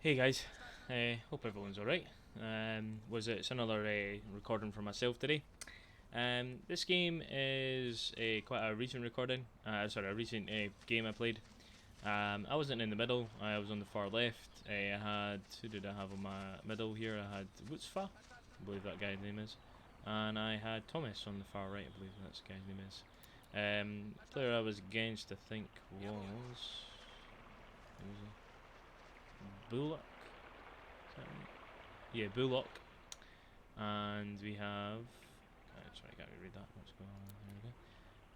Hey guys, hope everyone's alright. It's another recording for myself today. This game is quite a recent recording. A recent game I played. I wasn't in the middle. I was on the far left. Who did I have on my middle here? I had Wutzfa, I believe that guy's name is, and I had Thomas on the far right. I believe that's the guy's name is. Player I was against, I think, was Bullock. Is that right? Yeah, Bullock. And we have. Sorry, I can't read that. What's going on?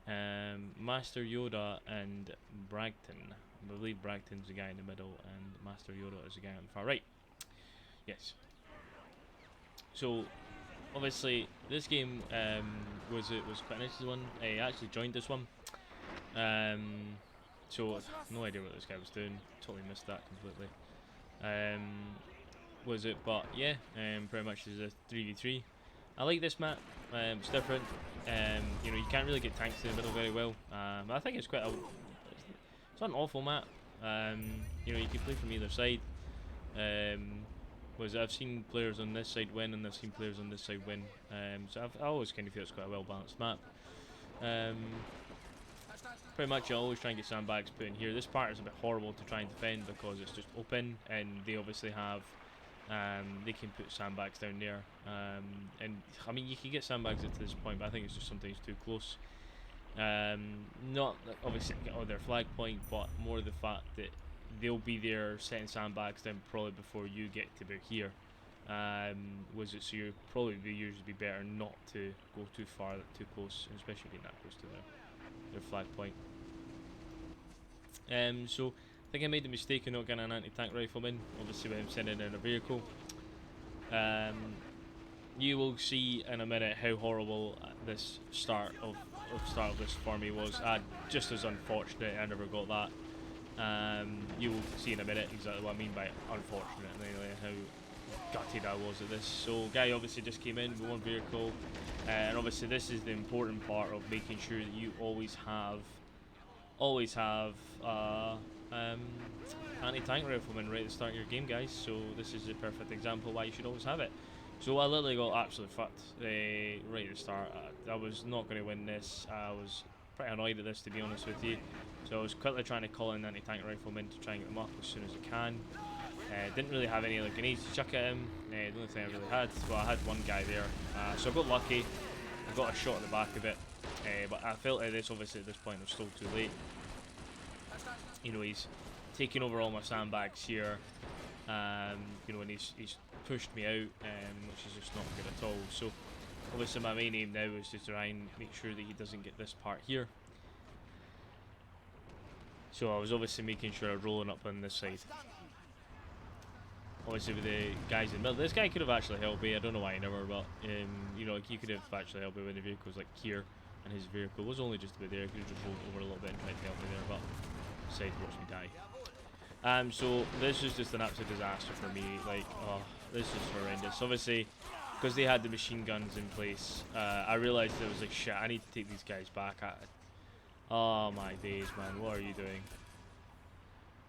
There we go. Master Yoda and Bragton. I believe Bragton's the guy in the middle, and Master Yoda is the guy on the far right. Yes. So, obviously, this game was quite a nice one. I actually joined this one. Um, no idea what this guy was doing. Totally missed that completely. But yeah, pretty much is a 3v3. I like this map. It's different. You can't really get tanks in the middle very well. But I think it's it's not an awful map. You can play from either side. I've seen players on this side win, and I've seen players on this side win. I always kind of feel it's quite a well balanced map. Pretty much I always try and get sandbags put in here. This part is a bit horrible to try and defend because it's just open, and they obviously have they can put sandbags down there. And I mean, you can get sandbags at this point, but I think it's just sometimes too close. Not obviously on their flag point, but more the fact that they'll be there setting sandbags down probably before you get to be here. So you probably usually be better not to go too far, too close, especially getting that close to their flag point. So I think I made the mistake of not getting an anti-tank rifleman, obviously when I'm sending in a vehicle. You will see in a minute how horrible this start of this for me was. Just as unfortunate, I never got that. You will see in a minute exactly what I mean by unfortunate, and how gutted I was at this. So guy obviously just came in with one vehicle, and obviously this is the important part of making sure that you always have anti-tank rifleman right at the start of your game, guys. So this is a perfect example why you should always have it. So I literally got absolutely fucked right at the start. I was not going to win this. I was pretty annoyed at this, to be honest with you. So I was quickly trying to call in anti-tank riflemen to try and get them up as soon as I can. Didn't really have any other grenades to chuck at him. The only thing I really had, well, I had one guy there. So I got lucky. I got a shot at the back of it. But I felt obviously at this point it was still too late. He's taking over all my sandbags here. And he's pushed me out, which is just not good at all. So obviously my main aim now is to try and make sure that he doesn't get this part here. So I was obviously making sure I was rolling up on this side. Obviously with the guys in the middle, this guy could have actually helped me. I don't know why he never, but he could have actually helped me when the vehicle was like here, and his vehicle was only just a bit there. He could have just rolled over a little bit and tried to help me there, but decided to watch me die. So this was just an absolute disaster for me. This is horrendous. Obviously, because they had the machine guns in place, I realized it was like, shit, I need to take these guys back. Oh my days, man, what are you doing?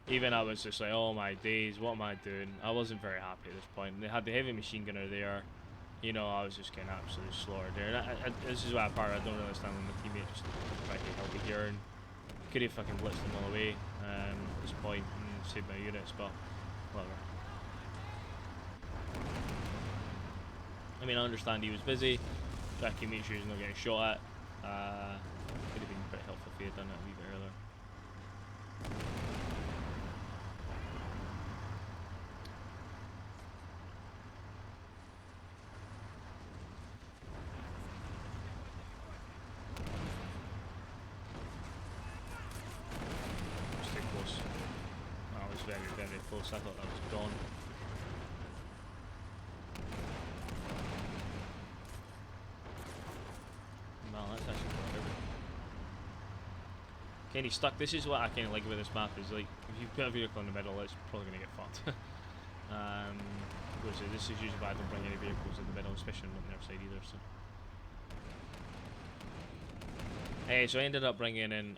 Even I was just like, oh my days, what am I doing? I wasn't very happy at this point. They had the heavy machine gunner there. I was just getting absolutely slaughtered there. And this is what part I don't really understand when my teammate just tried to help me here and could have fucking blitzed them all away at this point and saved my units, but whatever. I mean, I understand he was busy, so I can make sure he's not getting shot at. Could have been pretty helpful if he had done it a wee bit earlier. Stay close. That was very, very close. I thought that was gone. Well, that's actually quite good. Kind of stuck. This is what I kind of like about this map, is like, if you put a vehicle in the middle, it's probably going to get fucked. This is usually why I don't bring any vehicles in the middle, especially on their side either. So I ended up bringing in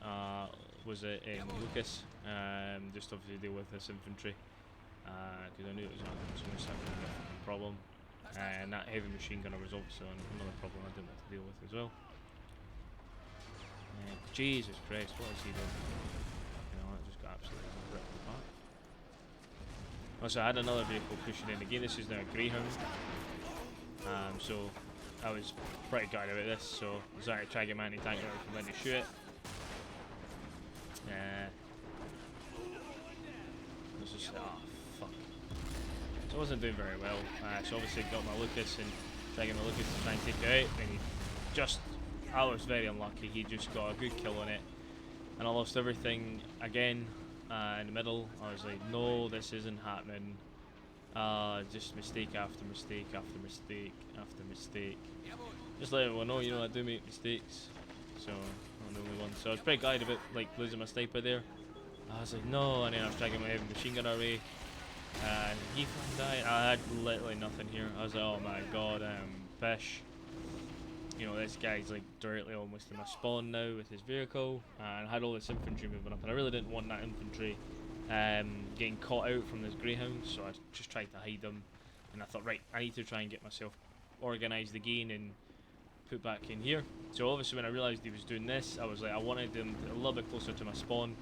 Lucas, just obviously deal with this infantry. because I knew it was going to start being a fucking problem. And that heavy machine gunner was also another problem I didn't want to deal with as well. Jesus Christ, what is he doing? You know, it just got absolutely ripped apart. Also, I had another vehicle pushing in again. This is now a Greyhound. So I was pretty gutted about this. So I was trying to get my anti-tank out from when to shoot it. It was just oh fuck. So I wasn't doing very well. So obviously got my Lucas and tried to get my Lucas to try and take it out, and he just. I was very unlucky. He just got a good kill on it, and I lost everything again in the middle. I was like, no, this isn't happening. Just mistake after mistake after mistake after mistake. Just let everyone know, you know, I do make mistakes. So I'm the only one. So I was pretty gutted about like losing my sniper there. I was like, no, and then I was trying to get my heavy machine gunner away, and he died. I had literally nothing here. I was like, oh my god, fish. You know, this guy's like directly almost in my spawn now with his vehicle, and I had all this infantry moving up, and I really didn't want that infantry getting caught out from this Greyhound, so I just tried to hide them, and I thought, right, I need to try and get myself organised again and put back in here. So obviously when I realised he was doing this, I was like, I wanted him a little bit closer to my spawn,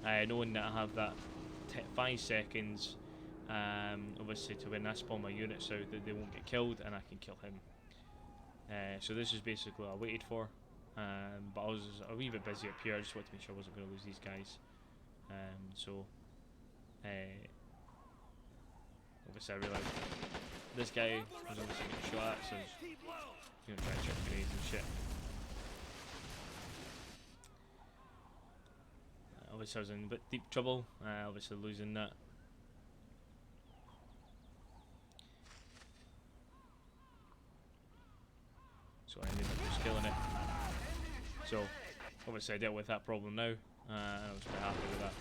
knowing that I have that 5 seconds, obviously to when I spawn my units out that they won't get killed, and I can kill him. So this is basically what I waited for, but I was a wee bit busy up here. I just wanted to make sure I wasn't going to lose these guys. Obviously I realised this guy was obviously getting shot at, so I was going to try and chuck grenades and shit. Obviously I was in a bit deep trouble, obviously losing that. So I ended up just killing it. So obviously I dealt with that problem now, and I was quite happy with that.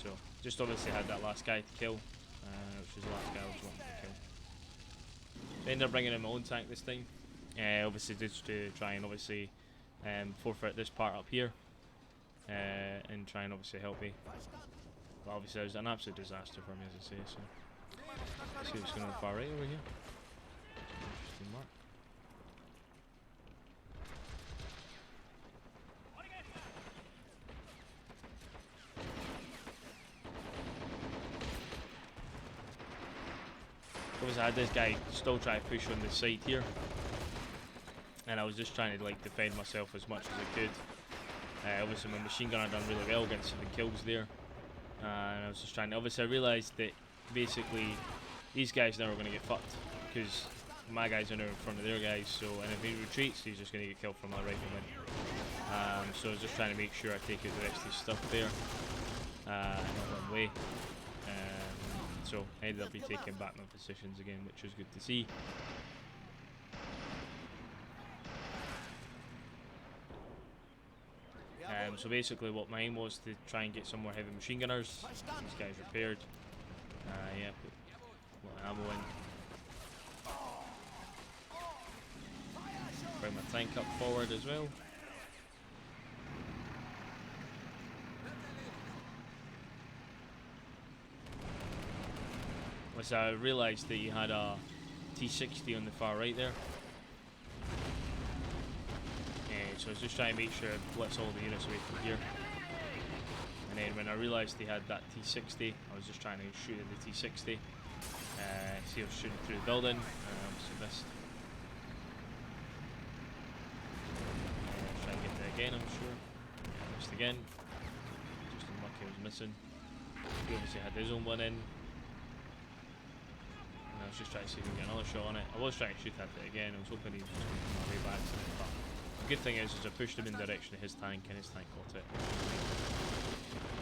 So just obviously had that last guy to kill, which was the last guy I was wanting to kill. So I ended up bringing in my own tank this time, obviously just to try and obviously forfeit this part up here, and try and obviously help me. But obviously it was an absolute disaster for me, as I say. So let's see what's going on the far right over here. Interesting mark. Obviously I had this guy still trying to push on the side here, and I was just trying to like defend myself as much as I could. Obviously my machine gunner done really well, getting 7 kills there, and I was just trying to, obviously I realised that basically these guys now are going to get fucked, because my guys are now in front of their guys, so, and if he retreats he's just going to get killed from my rifleman. So I was just trying to make sure I take out the rest of his stuff there, not run away. So I ended up taking back my positions again, which was good to see. So basically what my aim was to try and get some more heavy machine gunners. These guys repaired. Yeah, put a lot of ammo in. Bring my tank up forward as well. Once I realised that you had a T60 on the far right there. So I was just trying to make sure I blitz all the units away from here. And then when I realised they had that T60, I was just trying to shoot at the T60. See, I was shooting through the building, obviously missed. Try and get there again, I'm sure. Missed again. Just unlucky I was missing. He obviously had his own one in. And I was just trying to see if we can get another shot on it. I was trying to shoot at it again. I was hoping he was just going to come my way back to it, but the good thing is I pushed him in the direction of his tank, and his tank caught it.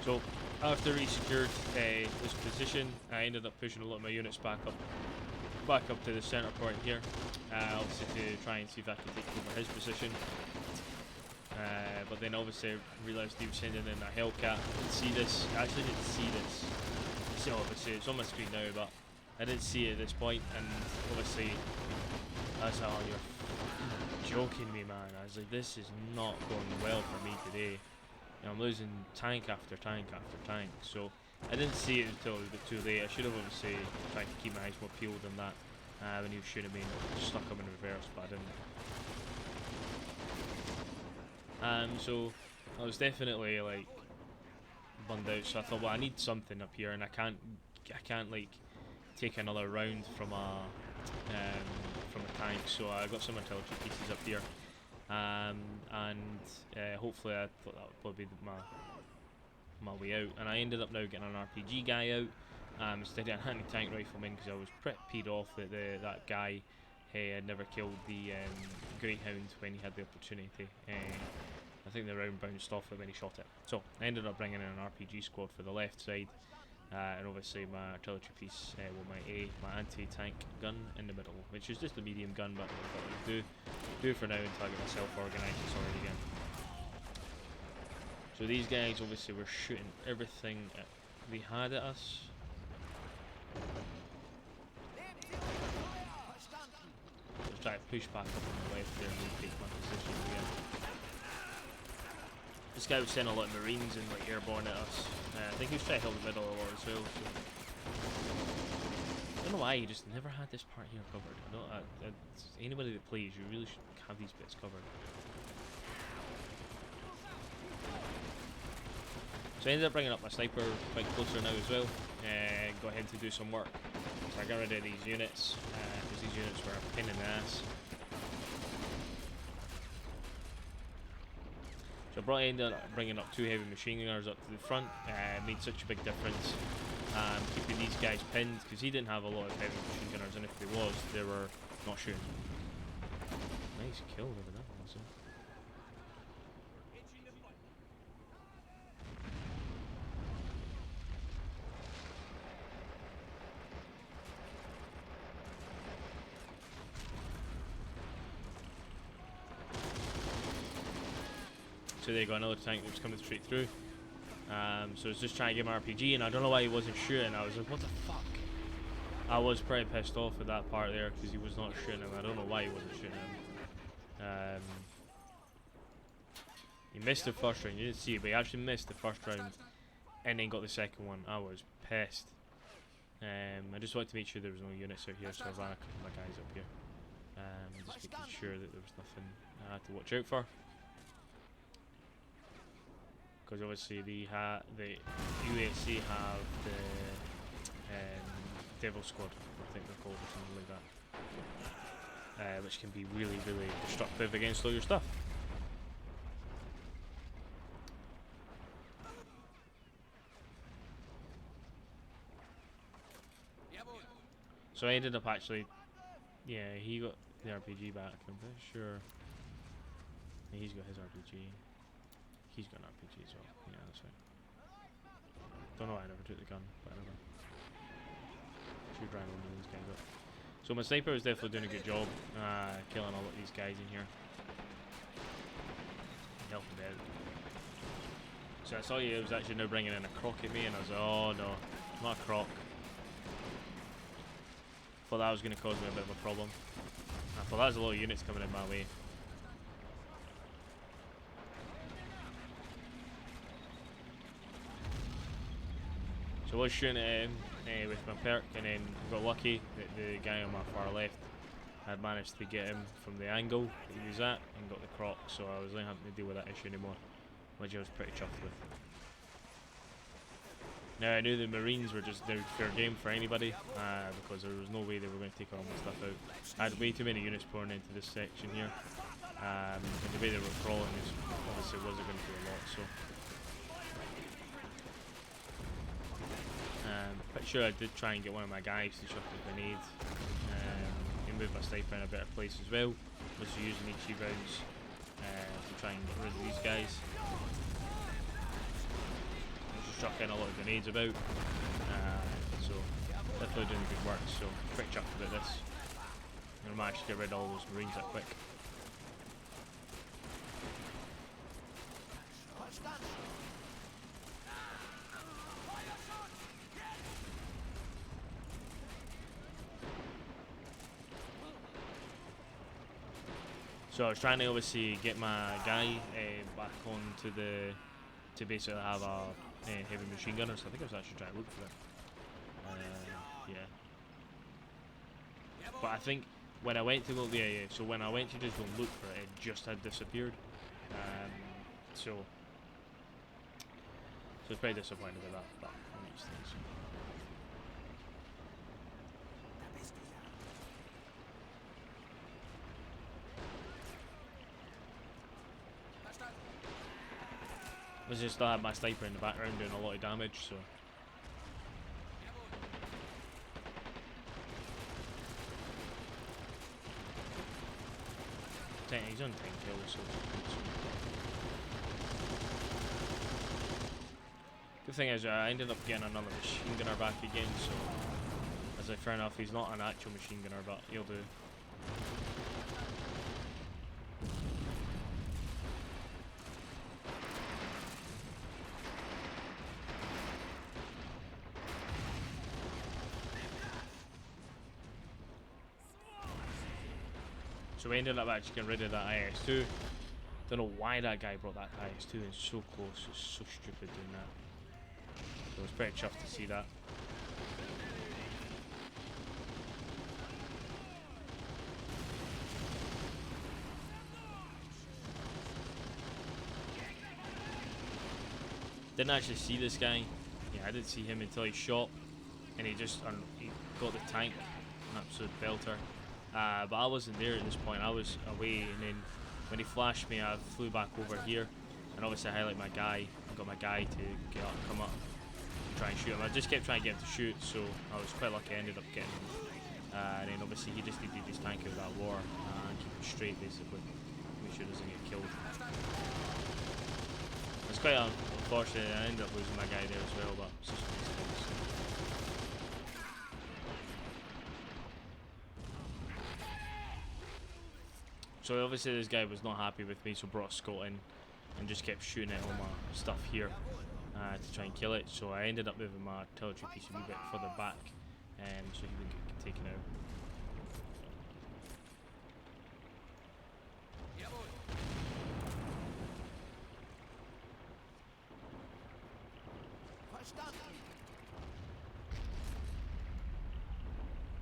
So after he secured this position, I ended up pushing a lot of my units back up to the centre point here, obviously to try and see if I could take over his position. But then obviously I realised he was sending in a Hellcat. I didn't see this. I actually didn't see this. So obviously it's on my screen now, but I didn't see it at this point, and obviously I was like, oh, you're joking me, man. I was like, this is not going well for me today. You know, I'm losing tank after tank after tank. So I didn't see it until it was a bit too late. I should have obviously tried to keep my eyes more peeled than that when he was shooting me. Just stuck him in reverse, but I didn't. So I was definitely like bummed out. So I thought, well, I need something up here, and I can't like take another round from a tank. So I got some artillery pieces up here, and hopefully I thought that would probably be my way out, and I ended up now getting an RPG guy out instead of an anti-tank rifleman, because I was pretty peed off that that guy had never killed the Greyhound when he had the opportunity. I think the round bounced off it when he shot it. So I ended up bringing in an RPG squad for the left side, and obviously my artillery piece, my anti-tank gun in the middle, which is just a medium gun, but I thought I would do for now until I get myself organised and sorted again. So these guys obviously were shooting everything they had at us. Let's try to push back up on the left there and retake my position again. This guy was sending a lot of Marines and like airborne at us. I think he was trying to hold the middle a lot as well. So I don't know why he just never had this part here covered. Anybody that plays, you really should have these bits covered. So I ended up bringing up my sniper quite closer now as well, and go ahead to do some work. So I got rid of these units, because these units were a pain in the ass. So I ended up bringing up 2 heavy machine gunners up to the front, made such a big difference. Keeping these guys pinned, because he didn't have a lot of heavy machine gunners, and if there was, they were not shooting. Nice kill over that one, also. So there you go, another tank that was coming straight through. So I was just trying to get my RPG, and I don't know why he wasn't shooting. I was like, what the fuck? I was pretty pissed off with that part there, because he was not shooting him. I don't know why he wasn't shooting him. He missed the first round, you didn't see it, but he actually missed the first round, and then got the second one. I was pissed. I just wanted to make sure there was no units out here, so I ran a couple of my guys up here. Just making sure that there was nothing I had to watch out for. Because obviously the UAC have the Devil Squad, I think they're called, or something like that, which can be really, really destructive against all your stuff. So I ended up actually, yeah, he got the RPG back. I'm pretty sure. Yeah, he's got his RPG. He's got an RPG as well. Yeah, that's right. Don't know why I never took the gun, but I never. Should try and one of these guys up. So my sniper was definitely doing a good job, killing all of these guys in here. Helping out. So I saw you was actually now bringing in a croc at me, and I was like, oh no, not a croc. Thought that was going to cause me a bit of a problem. I thought that was a lot of units coming in my way. So I was shooting at him with my perk, and then got lucky that the guy on my far left had managed to get him from the angle that he was at and got the croc, so I was not having to deal with that issue anymore, which I was pretty chuffed with. Now I knew the Marines were just fair game for anybody, because there was no way they were going to take all my stuff out. I had way too many units pouring into this section here, and the way they were crawling obviously wasn't going to do a lot, so. Pretty sure I did try and get one of my guys to chuck a grenade, and move my sniper in a better place as well, was using HE rounds to try and get rid of these guys. Just chucking a lot of grenades about, so definitely doing good work, so pretty chuffed about this. I managed to get rid of all those Marines that quick. So I was trying to obviously get my guy back on to basically have heavy machine gunner, so I think I was actually trying to look for it. Yeah. But I think when I went to go, yeah. So when I went to just go look for it, it just had disappeared. So it's pretty disappointed with that. But one of these things. I just still had my sniper in the background doing a lot of damage, so. He's on 10 kills, so. Good thing is, I ended up getting another machine gunner back again, so. As I fair enough, he's not an actual machine gunner, but he'll do. So we ended up actually getting rid of that IS-2. Don't know why that guy brought that IS-2 in so close. It's so stupid doing that. So I was pretty chuffed to see that. Didn't actually see this guy. Yeah, I didn't see him until he shot, and he just he got the tank, an absolute belter. But I wasn't there at this point. I was away, and then when he flashed me, I flew back over here, and obviously I highlight my guy. I got my guy to get up, come up, and try and shoot him. I just kept trying to get him to shoot, so I was quite lucky. I ended up getting him, and then obviously he just needed his tank out of that war and keep him straight, basically, make sure he doesn't get killed. It's quite unfortunate. I ended up losing my guy there as well, but it's just one of these things. So obviously this guy was not happy with me, so brought Scott in and just kept shooting at all my stuff here to try and kill it. So I ended up moving my artillery piece a wee bit further back, so he wouldn't get taken out.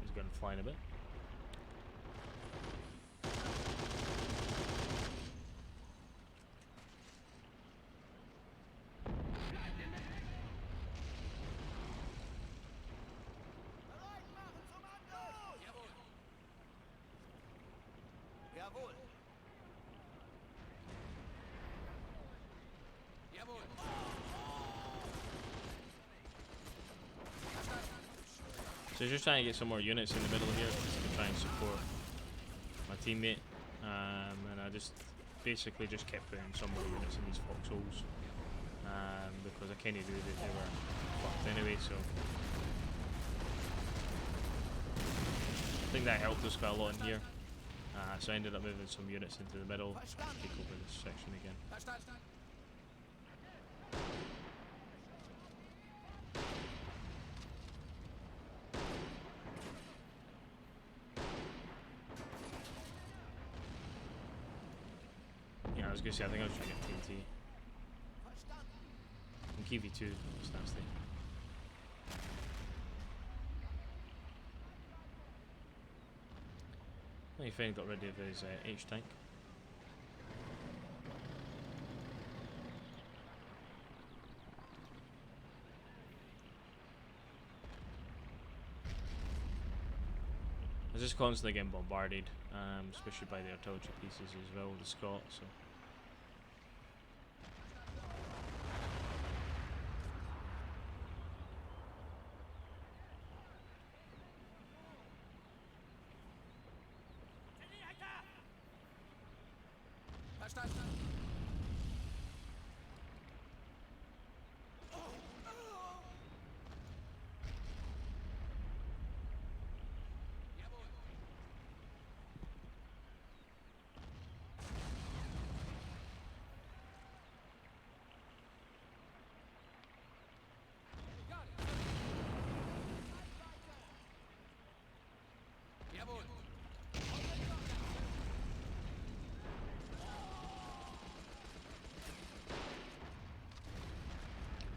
He's going flying a bit. So just trying to get some more units in the middle here to try and support my teammate, and I just basically just kept putting some more units in these foxholes because I kind of knew that they were fucked anyway. So I think that helped us quite a lot in here. So I ended up moving some units into the middle and take over this section again. Yeah, I was gonna say, I think I was trying to get TNT. And KV2, it's nasty. I think he finally got rid of his H-tank. I was just constantly getting bombarded, especially by the artillery pieces as well, the Scott, so.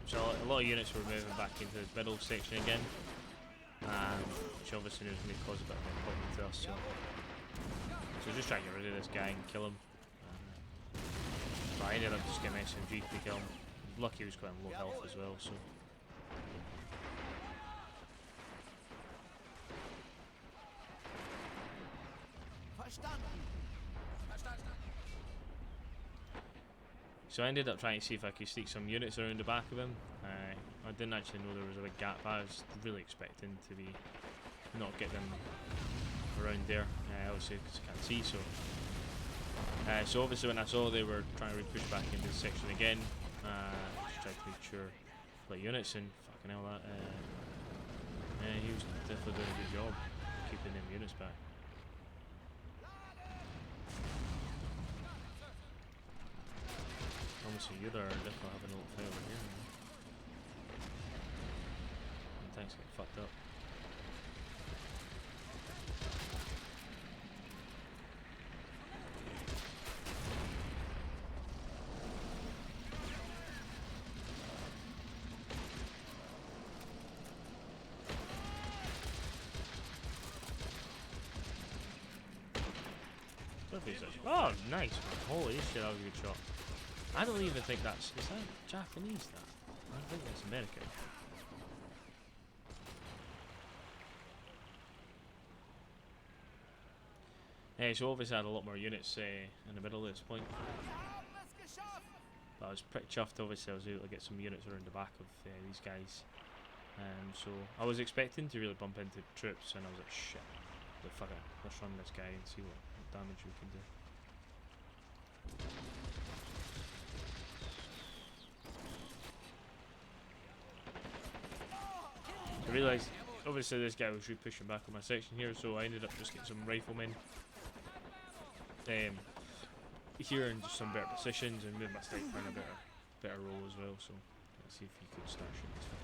So a lot of units were moving back into the middle section again, which obviously was going to cause a bit of a problem to us. So just trying to get rid of this guy and kill him. But I ended up just getting SMG to kill him. Lucky he was quite low health as well. So. So I ended up trying to see if I could sneak some units around the back of him. I didn't actually know there was a big gap. I was really expecting to be not get them around there, obviously because I can't see. So obviously when I saw they were trying to push back into this section again, just tried to make sure like units and fucking hell that. He was definitely doing a good job keeping them units back. Obviously you there are definitely having a little fight over here. And tanks get fucked up. Oh, nice, man. Holy shit, that was a good shot. I don't even think that's... Is that Japanese, that? I think that's American. So obviously I had a lot more units in the middle at this point. But I was pretty chuffed, obviously I was able to get some units around the back of these guys. So I was expecting to really bump into troops and I was like, shit. But fuck it, let's run this guy and see what damage we can do. I realised, obviously this guy was really pushing back on my section here, so I ended up just getting some riflemen here in just some better positions and move my sniper in a better role as well, so let's see if he could start shooting these fuckers.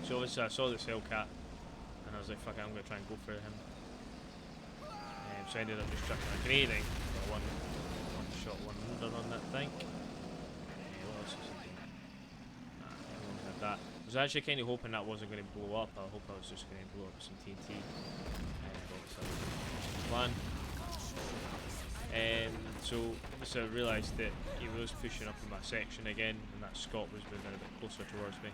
So obviously I saw this Hellcat and I was like, fuck it, I'm going to try and go for him. So I ended up just chucking a grenade in, got one shot wonder on that tank. What else is it? Nah, I won't have that. I was actually kind of hoping that wasn't going to blow up. I hope I was just going to blow up some TNT. Obviously that was the plan. So obviously I realised that he was pushing up in my section again and that Scot was moving a bit closer towards me.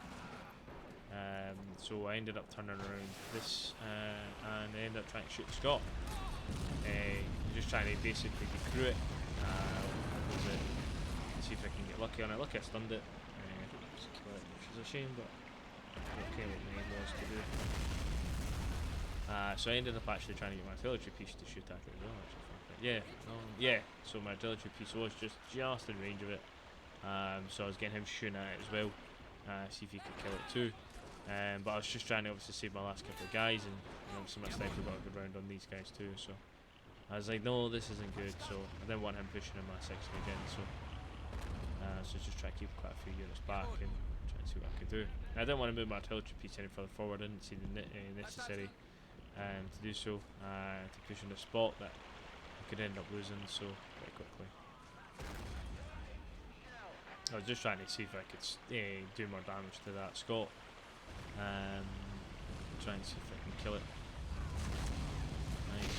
So I ended up turning around this and I ended up trying to shoot the Scot. Just trying to basically get through it. See if I can get lucky on it. Lucky I stunned it. Which is a shame, but okay what my aim was to do. So I ended up actually trying to get my artillery piece to shoot at it as well. Yeah. So my artillery piece was just in range of it. So I was getting him shooting at it as well. See if he could kill it too. But I was just trying to obviously save my last couple of guys, and obviously my sniper got a good round on these guys too. So I was like, no, this isn't good. So I didn't want him pushing in my section again. So just try to keep quite a few units back and try and see what I could do. I didn't want to move my artillery piece any further forward. I didn't see the necessary to do so to push in a spot that I could end up losing so very quickly. I was just trying to see if I could do more damage to that Scot. Try and see if I can kill it. Nice.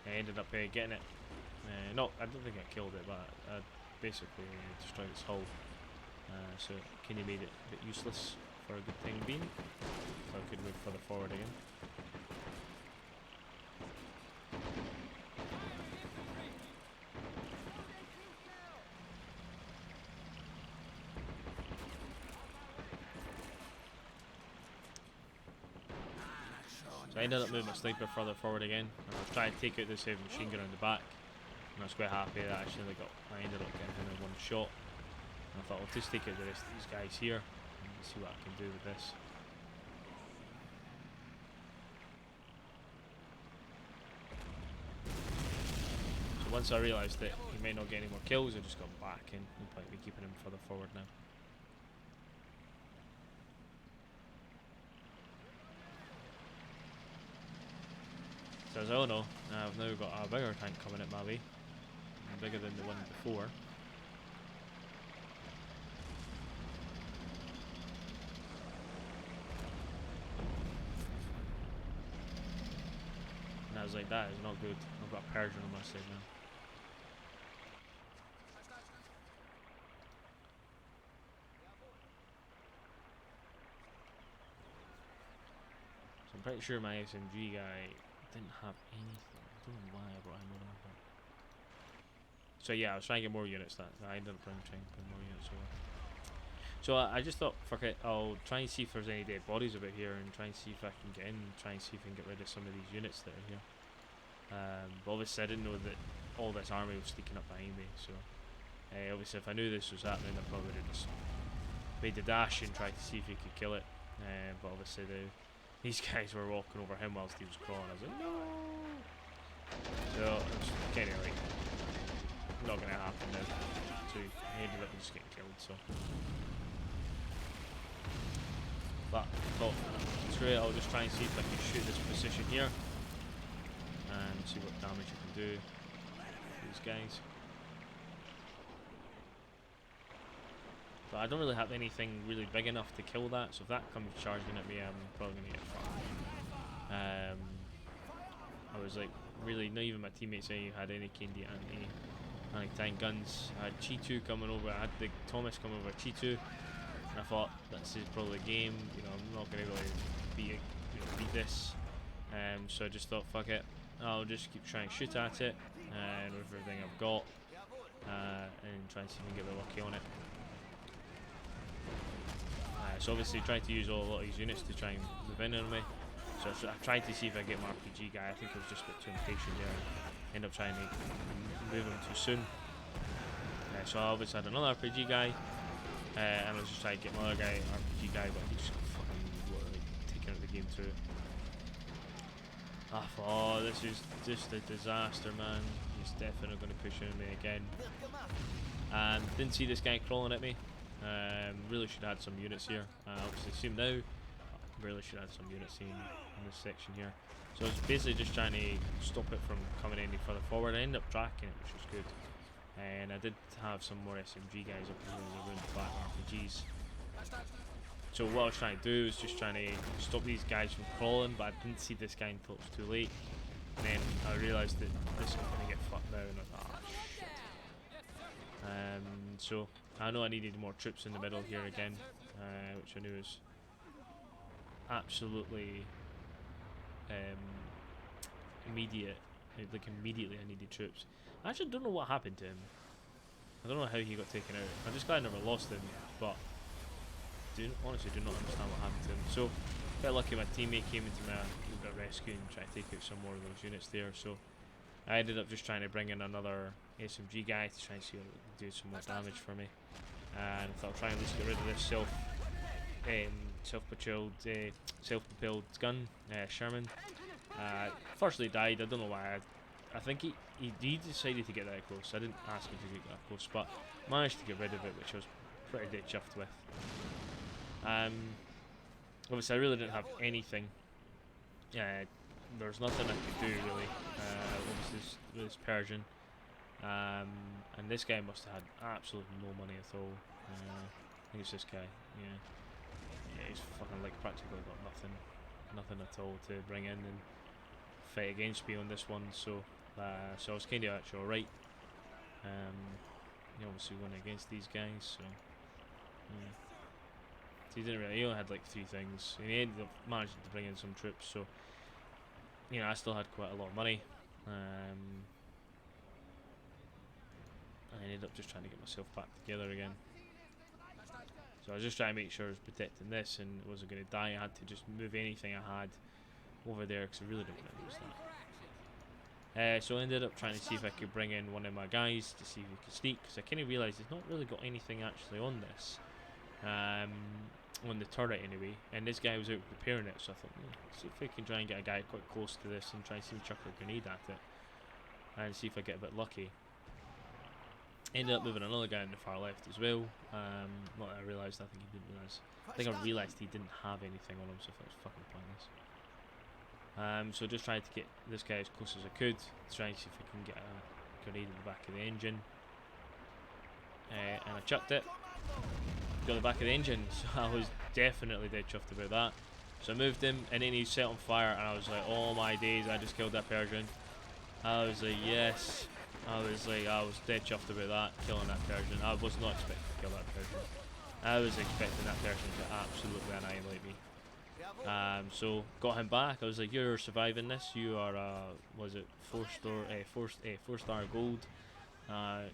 I ended up getting it. No, I don't think I killed it, but I basically destroyed its hull. So it kind of made it a bit useless for a good time being. So I could move further forward again. So I ended up moving my sniper further forward again, and I was trying to take out this heavy machine gun on the back, and I was quite happy that I ended up getting him in one shot. And I thought I'll just take out the rest of these guys here and see what I can do with this. So once I realised that he may not get any more kills, I just got back in and probably be keeping him further forward now. says, oh no, I've now got a bigger tank coming at my way, bigger than the one before. And I was like, that is not good. I've got a Persian on my side now. So I'm pretty sure my SMG guy didn't have anything. I don't know why I brought him over. So yeah, I was trying to get more units. That I ended up trying to put more units over. So I just thought, fuck it, I'll try and see if there's any dead bodies about here and try and see if I can get in and try and see if I can get rid of some of these units that are here. But obviously I didn't know that all this army was sneaking up behind me, so obviously if I knew this was happening I probably would have just made the dash and tried to see if he could kill it. But obviously these guys were walking over him whilst he was crawling. I was like, no! So it's kind of like not going to happen now. So he ended up just getting killed, so. But I thought, screw it, I'll just try and see if I can shoot this position here and see what damage I can do to these guys. But I don't really have anything really big enough to kill that, so if that comes charging at me, I'm probably going to get fucked. I was like, really, not even my teammates saying you had any Candy anti-tank guns. I had Chi-2 coming over, I had the Thomas come over Chi-2. And I thought, this is probably a game, you know, I'm not going to really beat this. So I just thought, fuck it, I'll just keep trying to shoot at it with everything I've got and try and see if I can get a bit lucky on it. So obviously trying to use a lot of these units to try and move in on me. So I tried to see if I get my RPG guy. I think I was just a bit too impatient there and end up trying to move him too soon. So I obviously had another RPG guy. And I was just trying to get my other guy, RPG guy, but he just got fucking literally taken out the game too. I thought, oh, this is just a disaster, man. He's definitely going to push into me again. Didn't see this guy crawling at me. Really should have had some units here. Obviously see him now. Really should have had some units in this section here. So I was basically just trying to stop it from coming any further forward. I ended up tracking it, which was good. And I did have some more SMG guys up here around the back RPGs. So what I was trying to do was just trying to stop these guys from crawling, but I didn't see this guy until it was too late. And then I realised that this is going to get fucked now, and I was like, ah, shit. So I know I needed more troops in the middle here again, which I knew was absolutely immediate. Like immediately I needed troops. I actually don't know what happened to him. I don't know how he got taken out. I'm just glad I never lost him, but honestly do not understand what happened to him. So, a bit lucky my teammate came into my rescue and tried to take out some more of those units there. So, I ended up just trying to bring in another SMG guy to try and see if it could do some more damage for me. And I thought I'll try and at least get rid of this self-propelled gun, Sherman. Firstly died, I don't know why. I think he decided to get that close. I didn't ask him to get that close, but managed to get rid of it, which I was pretty dead chuffed with. Obviously I really didn't have anything. There's nothing I could do really. Obviously this Persian. And this guy must have had absolutely no money at all. I think it's this guy, yeah, he's fucking like practically got nothing at all to bring in and fight against me on this one, so I was kind of actually alright. Obviously going against these guys, so yeah. So he only had like 3 things, and he ended up managing to bring in some troops, so I still had quite a lot of money. I ended up just trying to get myself back together again. So I was just trying to make sure I was protecting this and wasn't going to die. I had to just move anything I had over there because I really didn't want to lose that. So I ended up trying to see if I could bring in one of my guys to see if he could sneak, because I kind of realised he's not really got anything actually on this. On the turret anyway, and this guy was out repairing it, so I thought, see if I can try and get a guy quite close to this and try and see him chuck a grenade at it and see if I get a bit lucky. Ended up moving another guy on the far left as well. What I realised, I think I realised he didn't have anything on him, so I thought it was fucking pointless. So just tried to get this guy as close as I could, trying to see if I can get a grenade in the back of the engine. And I chucked it, got the back of the engine, so I was definitely dead chuffed about that. So I moved him, and then he set on fire, and I was like, oh my days, I just killed that Persian. I was like, yes. I was dead chuffed about that, killing that Persian. I was not expecting to kill that Persian. I was expecting that Persian to absolutely annihilate me. So got him back. I was like, you're surviving this. You are was it 4-star gold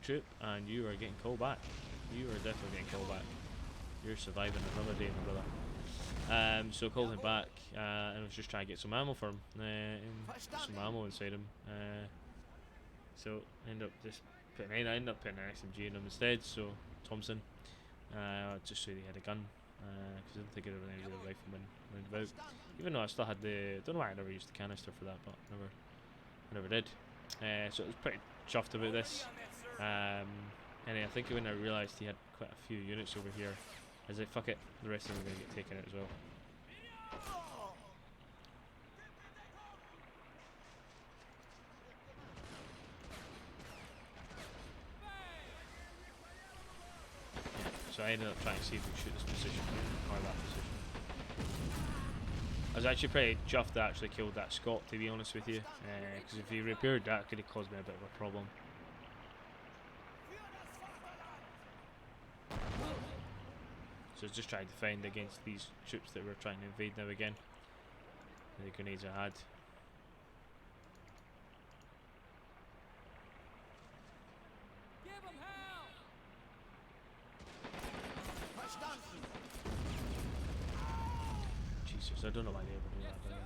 troop, and you are getting called back. You are definitely getting called back. You're surviving another day, my brother. So called him back, and I was just trying to get some ammo for him, and some ammo inside him. So I ended up putting an SMG in him instead. So Thompson, just so he had a gun, because I didn't think I'd ever need a rifleman round about. Even though I still had don't know why I never used the canister for that, but I never did. So I was pretty chuffed about this. And I think when I realised he had quite a few units over here, I was like, fuck it, the rest of them are going to get taken out as well. So I ended up trying to see if we could shoot this position or that position. I was actually pretty chuffed that I actually killed that Scot, to be honest with you, because if he repaired that, it could have caused me a bit of a problem. So I was just trying to defend against these troops that were trying to invade now again. The grenades I had. Jesus, I don't know why they ever do that, by the way.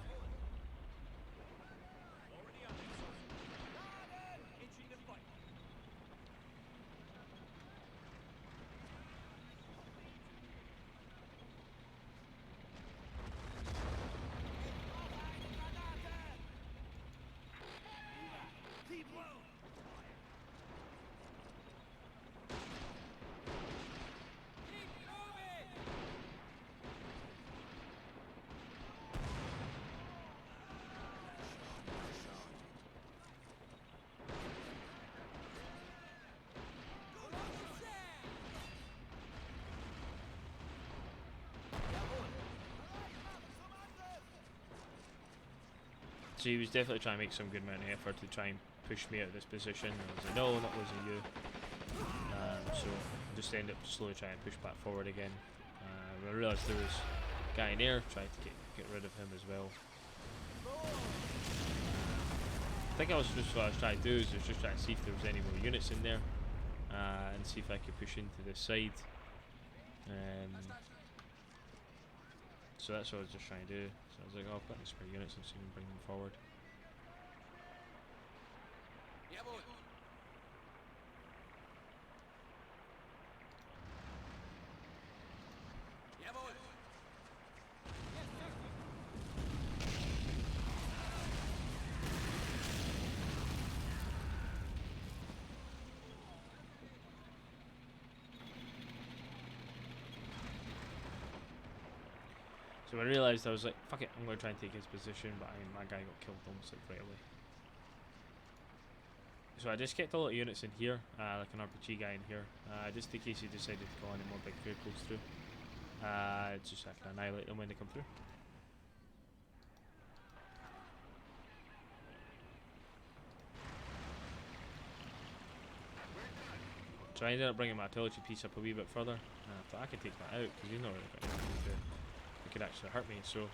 So he was definitely trying to make some good amount of effort to try and push me out of this position. And I was like, no, that wasn't you. So I just ended up slowly trying to push back forward again. I realised there was a guy in there, tried to get rid of him as well. I think what I was trying to do is just trying to see if there was any more units in there, and see if I could push into this side. So that's what I was just trying to do. So I was like, oh, I've got any spare units, I'm just going to bring them forward. So I realised, I was like, fuck it, I'm going to try and take his position, but my guy got killed almost like right away. So I just kept a lot of units in here, like an RPG guy in here, just in case he decided to call any more big vehicles through. Just so I can annihilate them when they come through. So I ended up bringing my artillery piece up a wee bit further. I thought I could take that out, because he's not really got anything to do. It could actually hurt me, so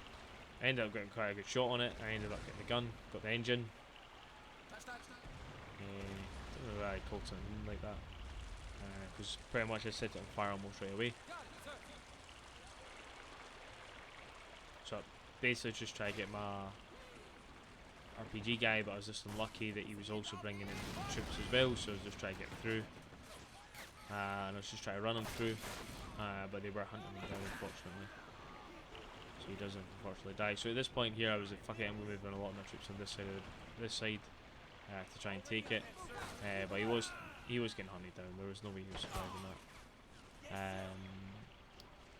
I ended up getting quite a good shot on it. I ended up getting the gun, got the engine. Don't know why I called something like that, because pretty much I set it on fire almost right away. So I basically just try to get my RPG guy, but I was just unlucky that he was also bringing in troops as well, so I was just trying to get through. And I was just trying to run him through, but they were hunting him down, unfortunately. So he doesn't unfortunately die. So at this point here, I was like, fuck it, I'm going to move in a lot of my troops on this side to try and take it. But he was getting hunted down. There was no way he was surviving that.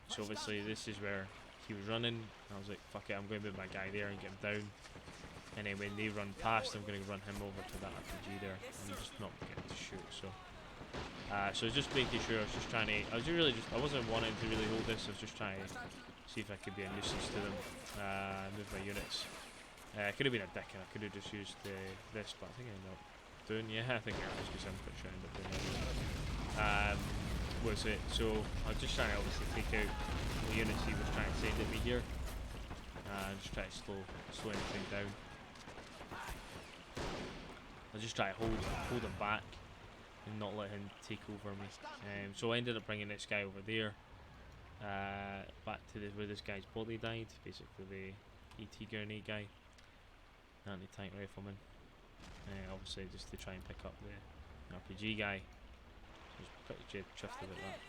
So obviously this is where he was running. I was like, fuck it, I'm going to move my guy there and get him down. And then when they run past, I'm going to run him over to that RPG there, and just not get to shoot. So, so just making sure. I was just trying to. I wasn't wanting to really hold this. I was just trying to see if I could be a nuisance to them. Move my units. I could have been a dick, and I could have just used this, but I think I ended up doing. Yeah, I think I was, because I'm pretty sure I ended up doing that. Was it? So I was just trying to obviously take out the units he was trying to send at me here. Just try to slow anything down. I just try to hold him back and not let him take over me. So I ended up bringing this guy over there, back to where this guy's body died. Basically, the ET grenade guy, anti-tank rifleman. Obviously, just to try and pick up the RPG guy. I was pretty chuffed about that.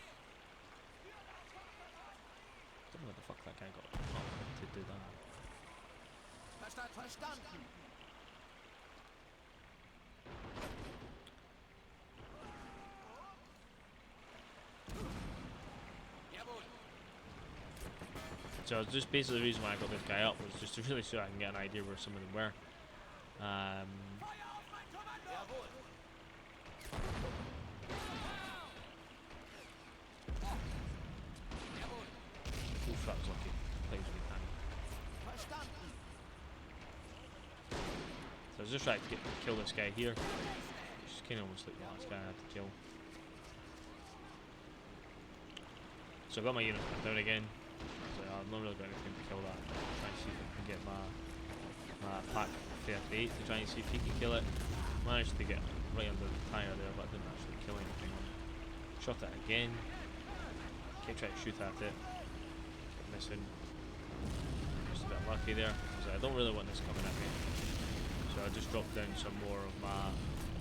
Don't know what the fuck that guy got to do that. So just basically the reason why I got this guy up was just to really so I can get an idea where some of them were. Oof, that was lucky. That was good timing. So I was just trying to kill this guy here. Just kind of almost like the last guy I had to kill. So I got my unit down again. I'm not really got anything to kill that. Try and see if I can get my Pak 38 to try and see if he can kill it. Managed to get right under the tyre there, but I didn't actually kill anything on it. Shot it again. Kept trying to shoot at it. Kept missing. Just a bit lucky there. So I don't really want this coming at me. So I just dropped down some more of my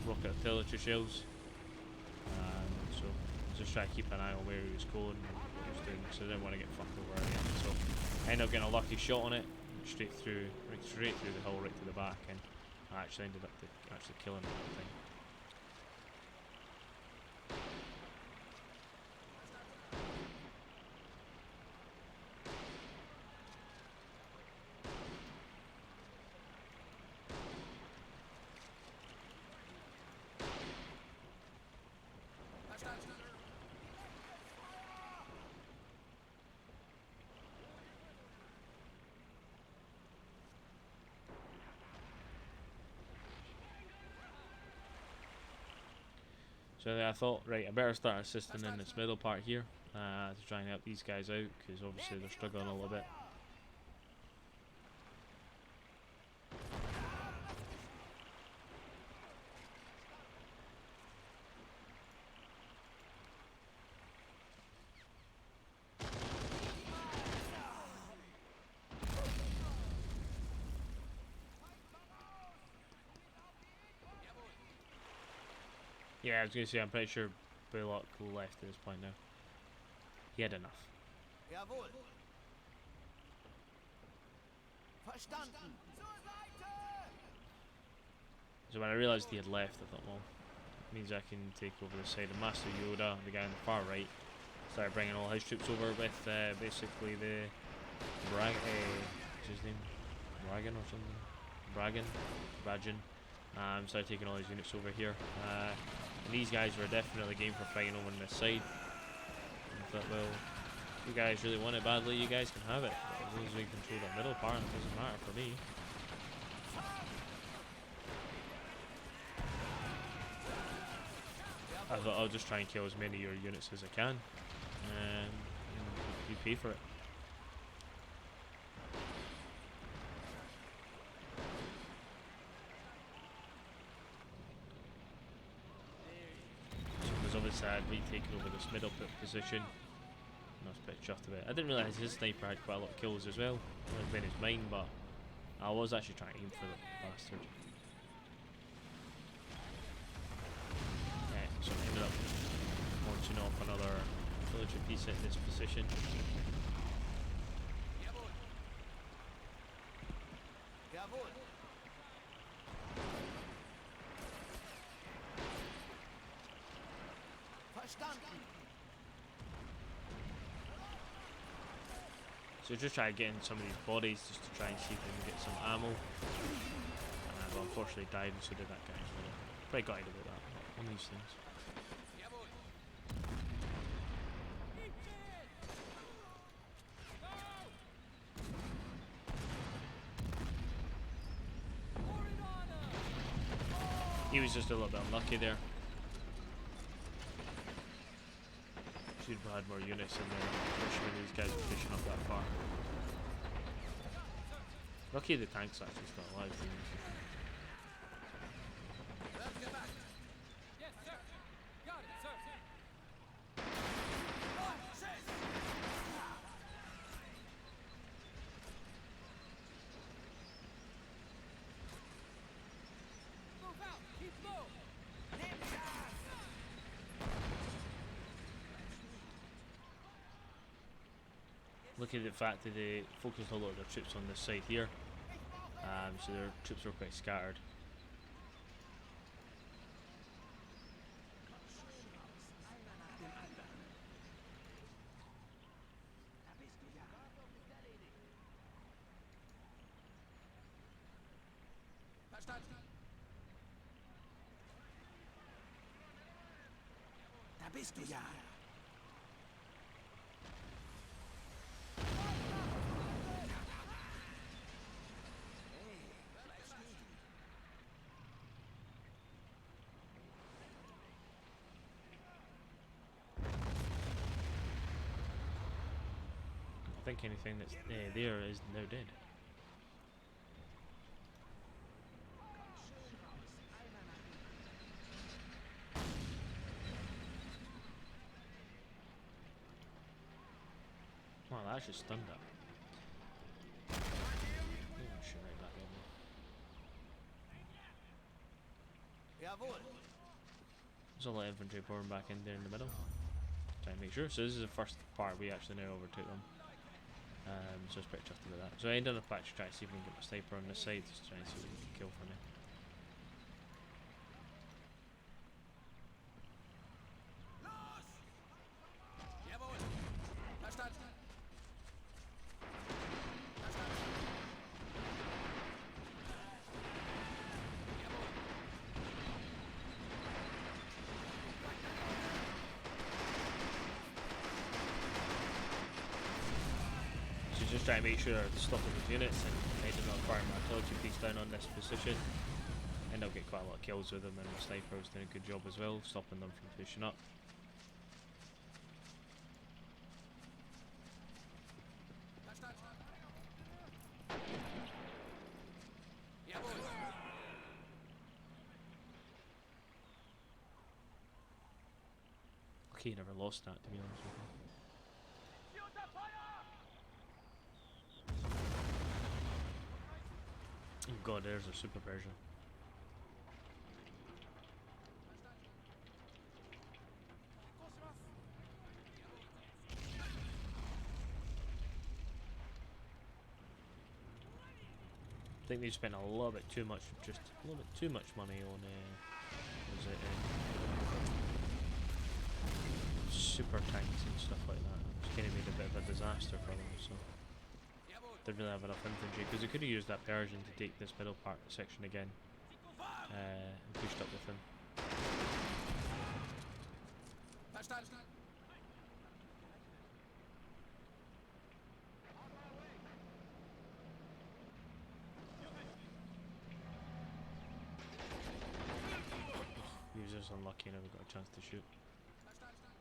rocket artillery shells. So just try to keep an eye on where he was going and what he was doing, so I didn't want to get fucked over again. So I ended up getting a lucky shot on it, straight through the hull, right to the back, and I actually ended up actually killing the whole thing. So I thought, right, I better start assisting in this middle part here to try and help these guys out, because obviously they're struggling a little bit. Yeah, I was going to say, I'm pretty sure Bullock left at this point now. He had enough. Jawohl. Verstanden. So when I realised he had left, I thought, well, it means I can take over the side of Master Yoda, the guy on the far right. Started bringing all his troops over with basically the what's his name? Bragan or something? Bragan. Started taking all his units over here. And these guys were definitely game for fighting over on this side. And I thought, well, if you guys really want it badly, you guys can have it. But as long as we control that middle part, it doesn't matter for me. I thought I'll just try and kill as many of your units as I can. And you pay for it. Obviously I had retaken over this middle position, and I was pretty chuffed about it. I didn't realise his sniper had quite a lot of kills as well. It would have been his mine, but I was actually trying to aim for the bastard. Yeah, so I ended up launching off another villager piece at this position. Jawohl. Verstanden. So just try to get in some of these bodies just to try and see if we can get some ammo. well, unfortunately died, and so did that guy as well. Probably got out about that, but one of these things. He was just a little bit unlucky there. Should have had more units in there, especially when these guys were pushing up that far. Lucky the tank's actually still alive. Yes, sir. Got it, sir. Move out. Keep low. Look at the fact that they focused a lot of their troops on this side here, so their troops were quite scattered. Da bist du ja. I think anything that's there is now dead. Wow, that actually stunned that. Shoot right back over. Jawohl. There's a lot of infantry pouring back in there in the middle. Try and make sure. So this is the first part we actually now overtook them. So I was pretty chuffed about that. So I ended up actually trying to see if we can get my sniper on this side, just trying to see what we can kill for me. Jawohl. Verstanden. So just trying to make sure to stop those units and I did not fire my artillery piece down on this position. And I'll get quite a lot of kills with them, and my sniper was doing a good job as well, stopping them from pushing up. Jawohl. Lucky you never lost that, to be honest with you. Oh god, there's a super version. I think they spent a little bit too much, just a little bit too much money on was it super tanks and stuff like that. It's kind of made a bit of a disaster for them, so didn't really have enough infantry, because they could have used that Persian to take this middle part section again and pushed up with him. Verstanden. He was just unlucky, never got a chance to shoot. Verstanden.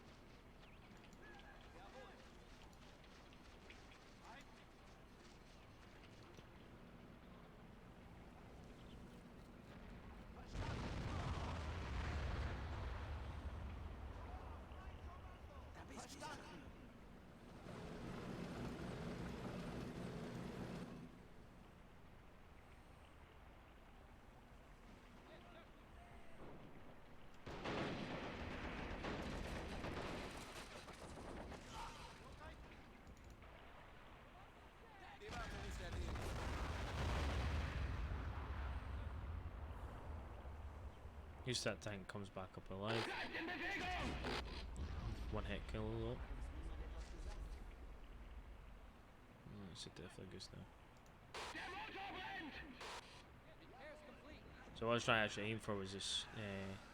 Die Waffe ist erledigt. Use that tank comes back up alive. One hit kill up. It's a definitely good now. Repair's complete. So what I was trying to actually aim for was this,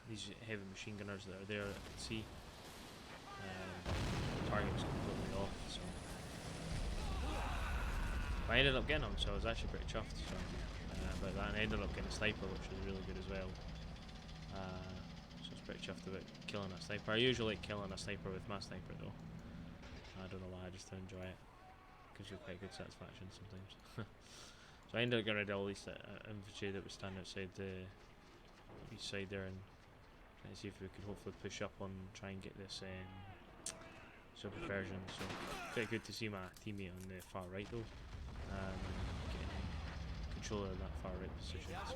these heavy machine gunners that are there that I can see. The target was completely off, so I ended up getting them, so I was actually pretty chuffed. So about that, and I ended up getting a sniper, which was really good as well. So I was pretty chuffed about killing a sniper. I usually like killing a sniper with my sniper though. I don't know why, I just enjoy it. Gives you quite good satisfaction sometimes. So I ended up getting rid of all these infantry that was standing outside the east side there, and trying to see if we could hopefully push up on, try and get this subversion. So quite good to see my teammate on the far right though, getting control of that far right position. So.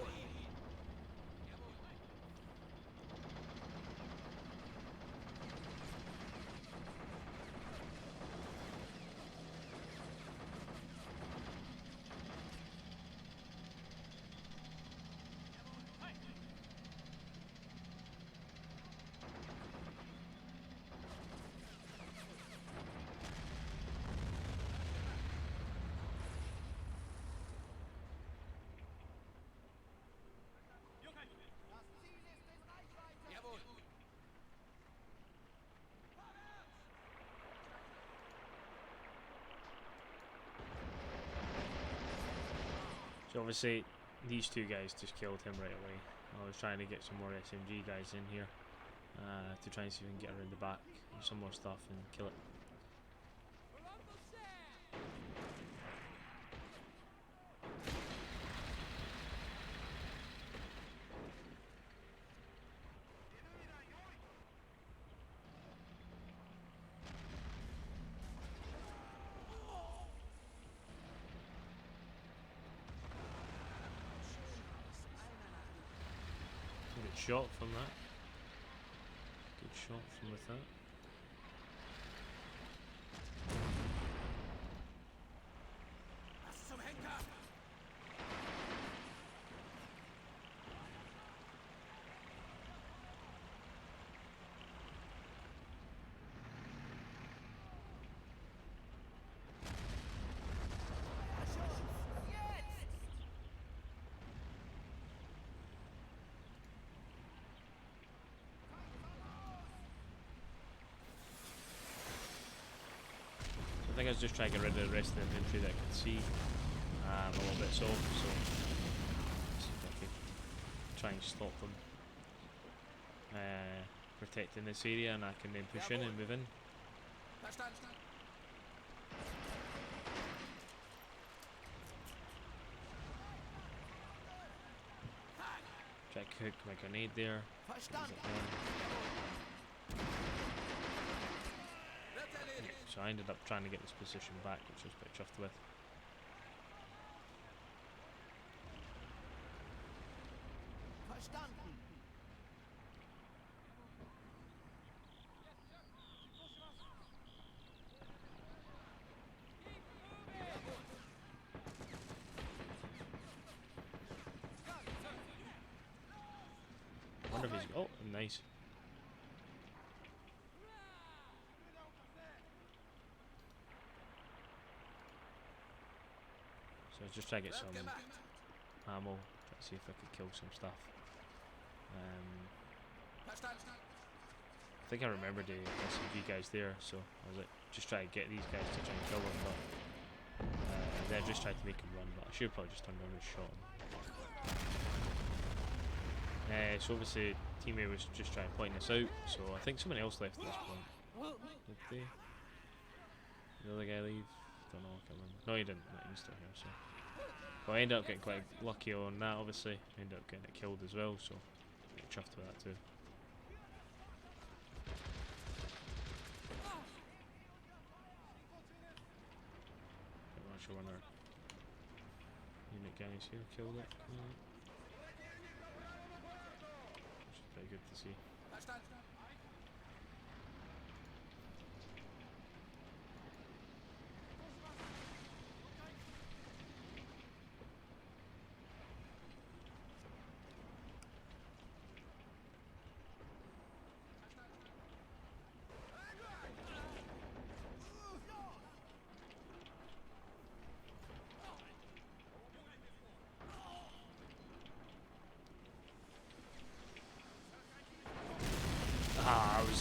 Jawohl. So obviously these two guys just killed him right away. I was trying to get some more SMG guys in here to try and see if we can get around the back, do some more stuff and kill it. Good shot from that. Good shot from with that. Was zum Henker? I think I was just trying to get rid of the rest of the infantry that I could see a little bit so see if I could try and stop them protecting this area, and I can then push in and move in. Verstanden. Try to cook my grenade there. Verstanden. Wird erledigt. So I ended up trying to get this position back, which I was quite chuffed with. Verstanden. Wonder if he's. Oh, nice. So I was just trying to get some Wird gemacht. ammo, try to see if I could kill some stuff. Verstanden. I think I remember the SMG guys there, so I was like, just try to get these guys to try and kill them, but they just tried to make him run, but I should have probably just turned around and shot him. So obviously, teammate was just trying to point this out, so I think someone else left at this point. Did they? The other guy leave? Don't know, I can't remember. No, he didn't. No, he's still here, so. Well, I ended up getting quite lucky on that, obviously. I ended up getting it killed as well, so I'm chuffed with that too. I'm not sure when our unit guys here killed it. Which is pretty good to see. Verstanden.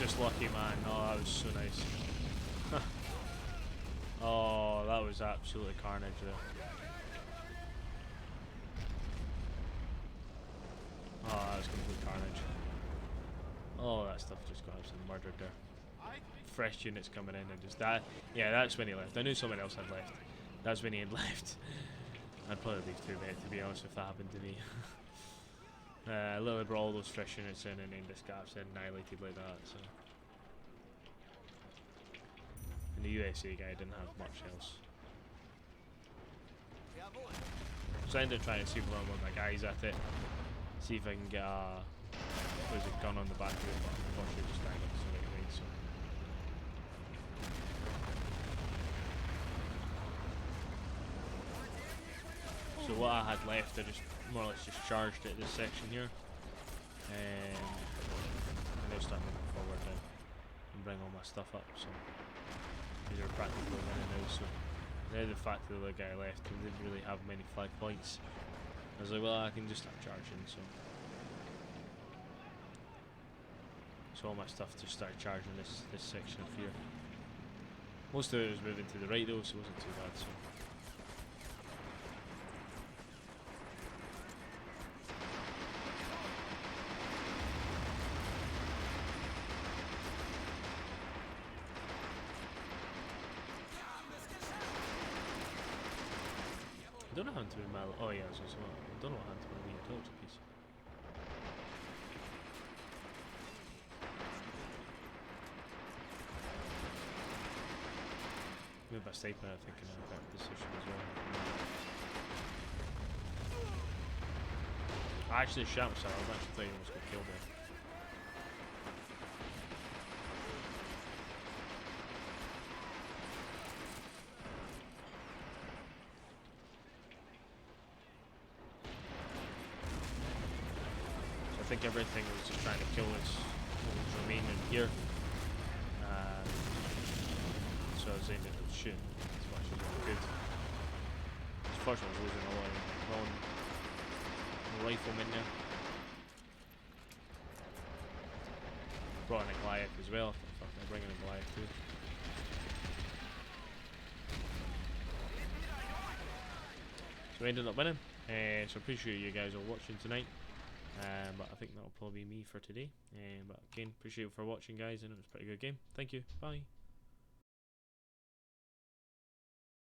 just lucky, man. Oh, that was so nice. Oh, that was absolutely carnage there. Oh, that was complete carnage. Oh, that stuff just got absolutely murdered there. Fresh units coming in and just that. Yeah, that's when he left. I knew someone else had left. That's when he had left. I'd probably leave too, mate, to be honest, if that happened to me. Literally brought all those fresh units in and then this guy's annihilated like that, so. And the USA guy didn't have much else. Jawohl. So I ended up trying to see if one of my guys at it. See if I can get a gun on the back of it, but unfortunately just died up so late away, so. So what I had left, I just more or less just charged at this section here. And they'll start moving forward now and bring all my stuff up, so these are practically winning now, so now the fact that the guy left and didn't really have many flag points, I was like, well, I can just start charging, so all my stuff just started charging this section of here. Most of it was moving to the right though, so it wasn't too bad, so. I don't know how to move my. Oh yeah, so I don't know how to move my torch piece. Maybe by sniping, I think in a better position as well. I actually shot myself. I actually thought he almost got killed there. I think everything was just trying to kill this remaining here. So I was aiming at shooting as much as I could. Unfortunately, I was losing a lot of riflemen there. Brought in a Goliath as well. Fuck, I'm bringing a Goliath too. So I ended up winning. So I appreciate you guys all watching tonight. But I think that'll probably be me for today. But again, appreciate you for watching, guys, and it was a pretty good game. Thank you. Bye.